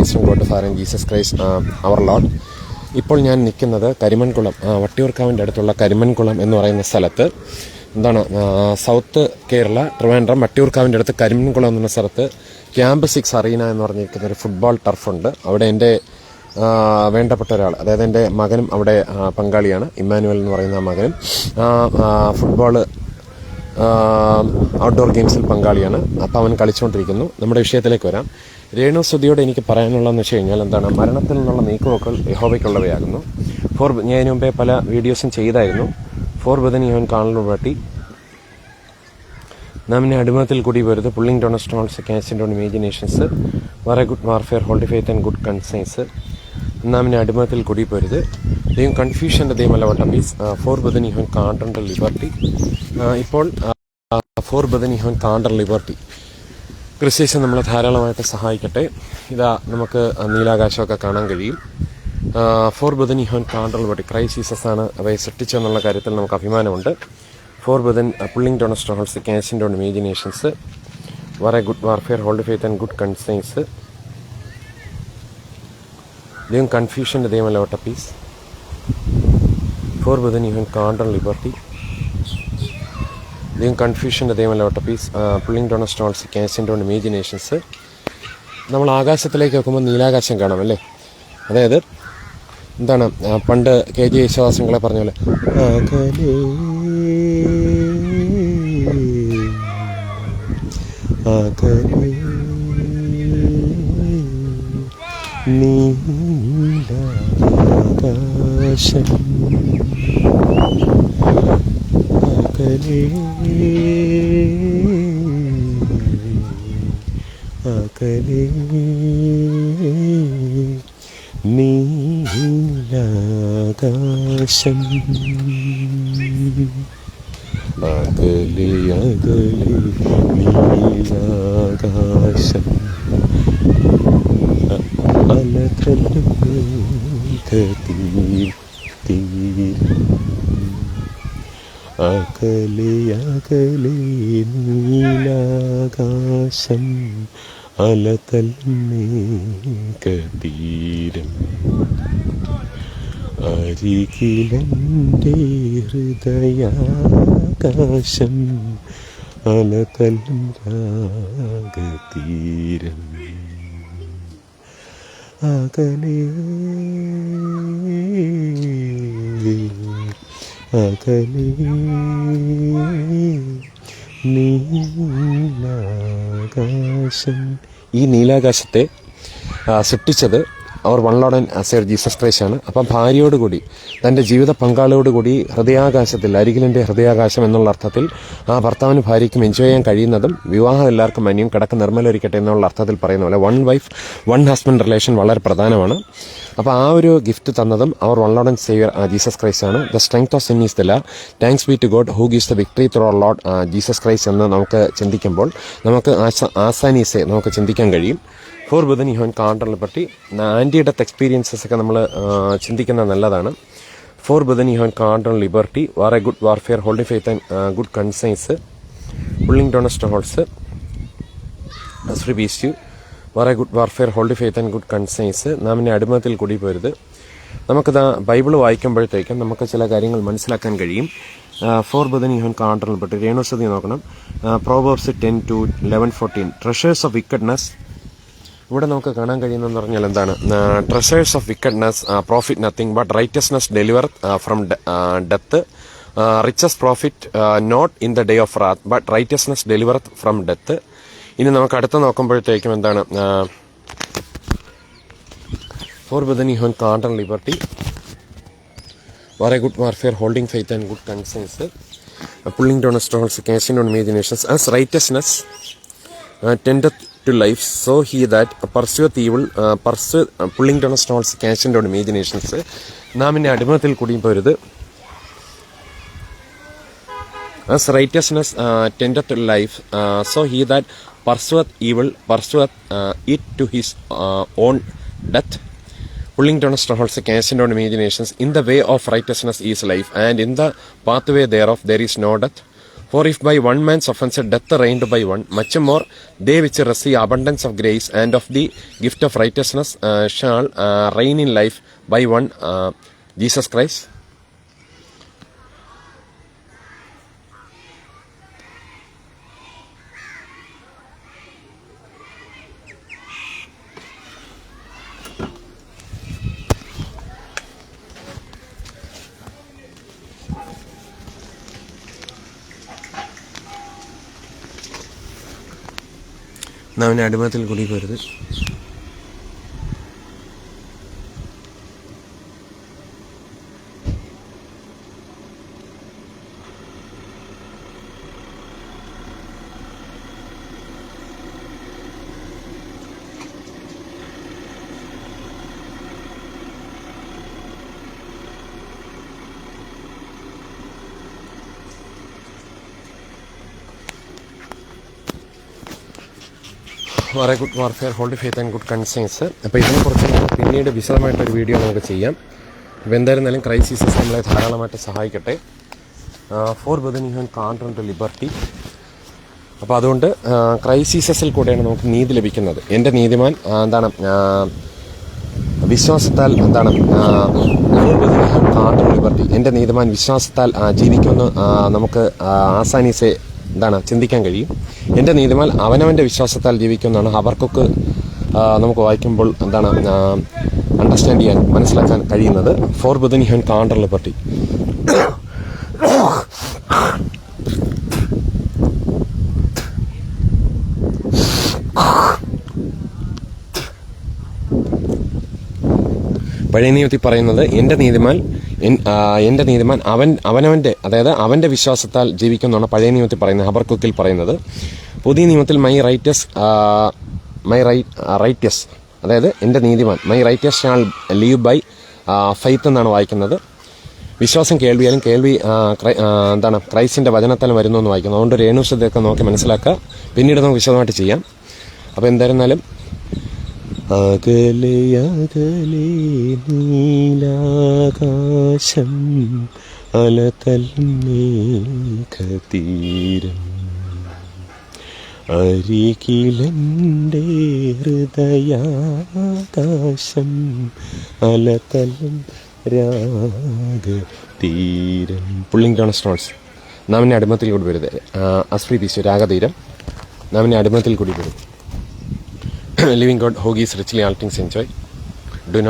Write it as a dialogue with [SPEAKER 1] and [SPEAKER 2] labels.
[SPEAKER 1] Piece from God father and Jesus Christ our Lord. ഇപ്പോൾ ഞാൻ നിൽക്കുന്നത് കരിമൺകുളം, വട്ടിയൂർക്കാവിൻ്റെ അടുത്തുള്ള കരിമൺകുളം എന്ന് പറയുന്ന സ്ഥലത്ത്. എന്താണ്, സൗത്ത് കേരള ട്രിവാൻഡ്രം വട്ടിയൂർക്കാവിൻ്റെ അടുത്ത് കരിമൺകുളം എന്ന സ്ഥലത്ത് ക്യാമ്പ് 6 അറീന എന്ന് പറഞ്ഞിരിക്കുന്ന ഒരു ഫുട്ബോൾ ടർഫുണ്ട്. അവിടെ എൻ്റെ വേണ്ടപ്പെട്ട ഒരാൾ, അതായത് എൻ്റെ മകനും അവിടെ പങ്കാളിയാണ്. ഇമ്മാനുവൽ എന്ന് പറയുന്ന ആ മകനും ഫുട്ബോൾ ഔട്ട്ഡോർ ഗെയിംസിൽ പങ്കാളിയാണ്. അപ്പോൾ അവൻ കളിച്ചുകൊണ്ടിരിക്കുന്നു. നമ്മുടെ വിഷയത്തിലേക്ക് വരാം. രേണു സുധിയോട് എനിക്ക് പറയാനുള്ളതെന്ന് വെച്ച് കഴിഞ്ഞാൽ എന്താണ്, മരണത്തിൽ നിന്നുള്ള നീക്കുപോക്കൾ യഹോവയ്ക്കുള്ളവയാകുന്നു. ഞാൻ ഇതിനു മുമ്പേ പല വീഡിയോസും ചെയ്തായിരുന്നു. ബദനി അവൻ കാണലും പാട്ടി നാമിനെ അടിമത്തിൽ കൂടി വരുത്, പുള്ളിങ് ഡോൺ സ്ട്രോൾസ് ക്യാൻസിൻ്റെ ഓൺ ഇമേജിനേഷൻസ്, വളരെ good warfare, hold faith and good conscience. നാമിനെ അടിമത്തിൽ കൂടി പോരുത്, ദൈവം കൺഫ്യൂഷൻ്റെ ദൈവമല്ല വട്ട പീസ്. ബദനി അവൻ കാണ്ടർ ലിബർട്ടി. ഇപ്പോൾ ബദനി അവൻ കാണ്ടർ ലിബർട്ടി. ക്രിസ്ത്യൻ നമ്മളെ ധാരാളമായിട്ട് സഹായിക്കട്ടെ. ഇതാ നമുക്ക് നീലാകാശമൊക്കെ കാണാൻ കഴിയും. ബദനി അവൻ കാണ്ടർ ലിബർട്ടി. ക്രൈസ്റ്റ് ജീസസ് ആണ് അവയെ സൃഷ്ടിച്ചെന്നുള്ള കാര്യത്തിൽ നമുക്ക് അഭിമാനമുണ്ട്. ബദൻ പുള്ളിങ് ഡോൺ സ്ട്രോൾസ് ക്യാൻസിൻ്റെ ഓൺ ഇമേജിനേഷൻസ്, വളരെ good warfare, hold faith and good conscience. ദൈവം കൺഫ്യൂഷൻ്റെ ദൈവമല്ല വട്ട പീസ്. ബദനി അവൻ കാണ്ടർ ലിബർട്ടി. ദൈവം കൺഫ്യൂഷൻ്റെ ദൈവമല്ല വട്ട പീസ്. പുള്ളിങ് ഡോൺ സ്ട്രോൾസ് ക്യാൻസിൻ്റെ ഓൺ ഇമേജിനേഷൻസ്. നമ്മൾ ആകാശത്തിലേക്ക് നോക്കുമ്പോൾ നീലാകാശം കാണാം അല്ലേ? അതായത് എന്താണ്, പണ്ട് KG യേശുദാസങ്ങളെ പറഞ്ഞ പോലെ അകലെ നീലാകാശം, അകലെ അകലെ നീലാകാശം, അകലെ അകലെ നീലാകാശം, അലകലും അകലെ അകലെ നീലാകാശം, അലതല്ലേകതീരം, അരികിലെൻ്റെ ഹൃദയാകാശം, അലതല്ലും രാഗതീരം, അകലെ അകലെ നീലാകാശം. ഈ നീലാകാശത്തെ സൃഷ്ടിച്ചത് our own lord and saviour Jesus Christ ആണ്. അപ്പം ഭാര്യയോടുകൂടി, തൻ്റെ ജീവിത പങ്കാളിയോടുകൂടി ഹൃദയാകാശത്തിൽ, അരികിലെൻ്റെ ഹൃദയാകാശം എന്നുള്ള അർത്ഥത്തിൽ ആ ഭർത്താവിന് ഭാര്യയ്ക്കും എൻജോയ് ചെയ്യാൻ കഴിയുന്നതും വിവാഹം എല്ലാവർക്കും മന്യം കിടക്ക് നിർമ്മലൊരിക്കട്ടെ എന്നുള്ള അർത്ഥത്തിൽ പറയുന്ന പോലെ one wife one husband relation വളരെ പ്രധാനമാണ്. അപ്പോൾ ആ ഒരു ഗിഫ്റ്റ് തന്നതും our own lord and saviour Jesus Christ ആണ്. The strength of sin is the law, thanks be to God who gives the victory through our lord Jesus Christ എന്ന് നമുക്ക് ചിന്തിക്കുമ്പോൾ നമുക്ക് ആസാനീസെ നമുക്ക് ചിന്തിക്കാൻ കഴിയും. ബദനി അവൻ കാണ്ടർ ലിബർട്ടി. ആൻറ്റി ഡെത്ത് എക്സ്പീരിയൻസസ് ഒക്കെ നമ്മൾ ചിന്തിക്കുന്നത് നല്ലതാണ്. ബദനി അവൻ കാണ്ടർ ലിബർട്ടി, വളരെ good warfare, holding faith and good conscience, pulling down strongholds ശ്രീ ബീസ്റ്റു, വളരെ good warfare, hold faith and good conscience. നാമിനെ അടിമത്തിൽ കൂടി പോരുത്. നമുക്കിത് ബൈബിൾ വായിക്കുമ്പോഴത്തേക്കും നമുക്ക് ചില കാര്യങ്ങൾ മനസ്സിലാക്കാൻ കഴിയും. ബദനി അവൻ കാണ്ടർ ലിബർട്ടി. രേണുസതി നോക്കണം. പ്രോവേർബ്സ് 10-11-14. Treasures of wickedness. ഇവിടെ നമുക്ക് കാണാൻ കഴിയുന്നതെന്ന് പറഞ്ഞാൽ എന്താണ്, treasures of wickedness profit nothing but righteousness deliver from death. Riches profit not in the day of wrath but righteousness deliver from death. ഇനി നമുക്ക് അടുത്ത് നോക്കുമ്പോഴത്തേക്കും എന്താണ്, ബദനി അവൻ കാണ്ടർ ലിബർട്ടി, വളരെ good warfare, holding faith and good conscience, pulling down strongholds ക്യാൻസിൻ്റെ on imaginations. As righteousness tendeth to life, so he that pursueth evil pulling down stones ക്യാൻസിൻ്റെ ഓൺ ഇമേജിനേഷൻസ്. നാമിനെ അടിമത്തിൽ കൂടി പോരുത്. As righteousness tendeth to life, so he that pursueth evil pursueth it to his own death. Pulling down strongholds ക്യാൻസിൻ്റെ on imaginations. In the way of righteousness is life, and in the pathway thereof there is no death. For if by one man's offense death reigned by one, much more they which receive abundance of grace and of the gift of righteousness shall reign in life by one Jesus Christ. നാവിനെ അടിമത്തിൽ കൂടി പോരുത്. വളരെ good warfare, hold faith and good concerns. അപ്പോൾ ഇതിനെക്കുറിച്ച് നമുക്ക് പിന്നീട് വിശദമായിട്ടൊരു video നമുക്ക് ചെയ്യാം. അപ്പോൾ എന്തായിരുന്നാലും ക്രൈസ്റ്റ് ജീസസ് നമ്മളെ ധാരാളമായിട്ട് സഹായിക്കട്ടെ. ഫോർ ബദൻ യു കാൺട്രി ടു ലിബർട്ടി. അപ്പോൾ അതുകൊണ്ട് ക്രൈസ്റ്റ് ജീസസിൽ കൂടെയാണ് നമുക്ക് നീതി ലഭിക്കുന്നത്. എൻ്റെ നീതിമാൻ വിശ്വാസത്താൽ കാൺട്രി ലിബർട്ടി, എൻ്റെ നീതിമാൻ വിശ്വാസത്താൽ ജീവിക്കുമെന്ന് നമുക്ക് ആസാനീസെ ചിന്തിക്കാൻ കഴിയും. എൻ്റെ നീതിമാൻ അവനവൻ്റെ വിശ്വാസത്താൽ ജീവിക്കുമെന്നാണ് ഹബക്കൂക്ക് നമുക്ക് വായിക്കുമ്പോൾ അണ്ടർസ്റ്റാൻഡ് ചെയ്യാൻ, മനസ്സിലാക്കാൻ കഴിയുന്നത്. ഫോർ ബദൻ യു കാൺട്രി ലിബർട്ടി. പഴയ നിയമത്തിൽ പറയുന്നത് എൻ്റെ നീതിമാൻ അവനവൻ്റെ, അതായത് അവൻ്റെ വിശ്വാസത്താൽ ജീവിക്കുമെന്നാണ് പഴയ നിയമത്തിൽ പറയുന്നത്, ഹബക്കൂക്കിൽ പറയുന്നത്. പുതിയ നിയമത്തിൽ മൈ റൈറ്റസ്, അതായത് എൻ്റെ നീതിമാൻ my righteous shall live by faith എന്നാണ് വായിക്കുന്നത്. വിശ്വാസം കേൾവിയാലും കേൾവി ക്രൈസ്റ്റിൻ്റെ വചനത്താലും വരുന്നു എന്ന് വായിക്കുന്നു. അതുകൊണ്ട് രേണുശതയൊക്കെ നോക്കി മനസ്സിലാക്കുക. പിന്നീട് നമുക്ക് വിശദമായിട്ട് ചെയ്യാം. അപ്പോൾ എന്തായിരുന്നാലും അകലെ അകലെ നീലാകാശം അലതൽമേഘതീരം അരികിലെൻ്റെ ഹൃദയാകാശം അലതലം രാഗതീരം. Pulling down stones. നാമിനെ അടിമത്തിൽ കൂടി വരുത്. അസ്ഫ്രീ തീശു രാഗതീരം. നാമിനെ അടിമത്തിൽ കൂടി വരും. Living God, who gives richly all things enjoy.